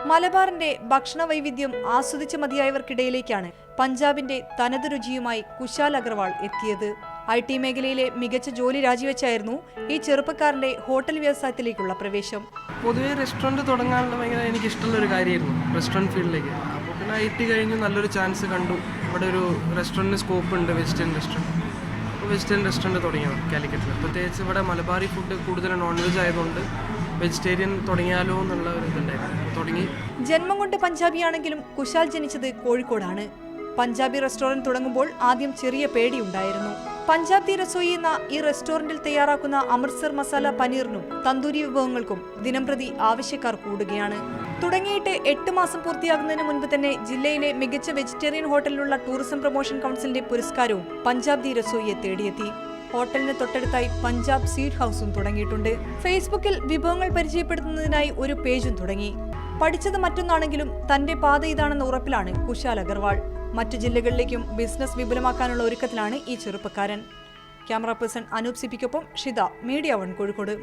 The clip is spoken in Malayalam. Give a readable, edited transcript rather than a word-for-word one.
മലബാറിന്റെ ഭക്ഷണ വൈവിധ്യം ആസ്വദിച്ച മതിയായവർക്കിടയിലേക്കാണ് പഞ്ചാബിന്റെ തനത് രുചിയുമായി കുശാൽ അഗർവാൾ എത്തിയത്. IT മേഖലയിലെ മികച്ച ജോലി രാജിവെച്ചായിരുന്നു ഈ ചെറുപ്പക്കാരന്റെ ഹോട്ടൽ വ്യവസായത്തിലേക്കുള്ള പ്രവേശം. പൊതുവെ റെസ്റ്റോറൻറ്റ് തുടങ്ങാനുള്ള ഭയങ്കര എനിക്ക് ഇഷ്ടമുള്ള ഒരു കാര്യമായിരുന്നു റെസ്റ്റോറൻറ്റ് ഫീൽഡിലേക്ക്. അപ്പോൾ പിന്നെ IT കഴിഞ്ഞ് നല്ലൊരു ചാൻസ് കണ്ടു. ഇവിടെ ഒരു റെസ്റ്റോറൻറ്റിന് സ്കോപ്പ് ഉണ്ട്, വെജിറ്റേറിയൻ റെസ്റ്റോറൻറ്റ്. അപ്പോൾ വെജിറ്റേറിയൻ റെസ്റ്റോറൻറ്റ് തുടങ്ങിയത് കാലിക്കറ്റിൽ. പ്രത്യേകിച്ച് ഇവിടെ മലബാറി ഫുഡ് കൂടുതൽ നോൺ വെജ് ആയതുകൊണ്ട് വെജിറ്റേറിയൻ തുടങ്ങിയാലോ എന്നുള്ള ഒരു ഇതുണ്ടായിരുന്നു. തുടങ്ങി. ജന്മം കൊണ്ട് പഞ്ചാബിയാണെങ്കിലും കുശാൽ ജനിച്ചത് കോഴിക്കോടാണ്. പഞ്ചാബി റെസ്റ്റോറന്റ് തുടങ്ങുമ്പോൾ ആദ്യം ചെറിയ പേടിയുണ്ടായിരുന്നു. പഞ്ചാബ് ദി രസോയി എന്ന ഈ റെസ്റ്റോറന്റിൽ തയ്യാറാക്കുന്ന അമൃത്സർ മസാല പനീറിനും തന്തൂരി വിഭവങ്ങൾക്കും ദിനംപ്രതി ആവശ്യക്കാർ കൂടുകയാണ്. തുടങ്ങിയിട്ട് 8 മാസം പൂർത്തിയാകുന്നതിന് മുൻപ് തന്നെ ജില്ലയിലെ മികച്ച വെജിറ്റേറിയൻ ഹോട്ടലിലുള്ള ടൂറിസം പ്രൊമോഷൻ കൗൺസിലിന്റെ പുരസ്കാരവും പഞ്ചാബ് ദി രസോയിയെ തേടിയെത്തി. ഹോട്ടലിന് തൊട്ടടുത്തായി പഞ്ചാബ് സ്വീറ്റ് ഹൗസും തുടങ്ങിയിട്ടുണ്ട്. ഫേസ്ബുക്കിൽ വിഭവങ്ങൾ പരിചയപ്പെടുത്തുന്നതിനായി ഒരു പേജും തുടങ്ങി. പഠിച്ചത് മറ്റൊന്നാണെങ്കിലും തന്റെ പാത ഇതാണെന്ന ഉറപ്പിലാണ് കുശാൽ അഗർവാൾ. മറ്റു ജില്ലകളിലേക്കും ബിസിനസ് വിപുലമാക്കാനുള്ള ഒരുക്കത്തിലാണ് ഈ ചെറുപ്പക്കാരൻ. ക്യാമറ പേഴ്സൺ അനൂപ് സിപ്പിക്കൊപ്പം ഷിത, മീഡിയ 1 കോഴിക്കോട്.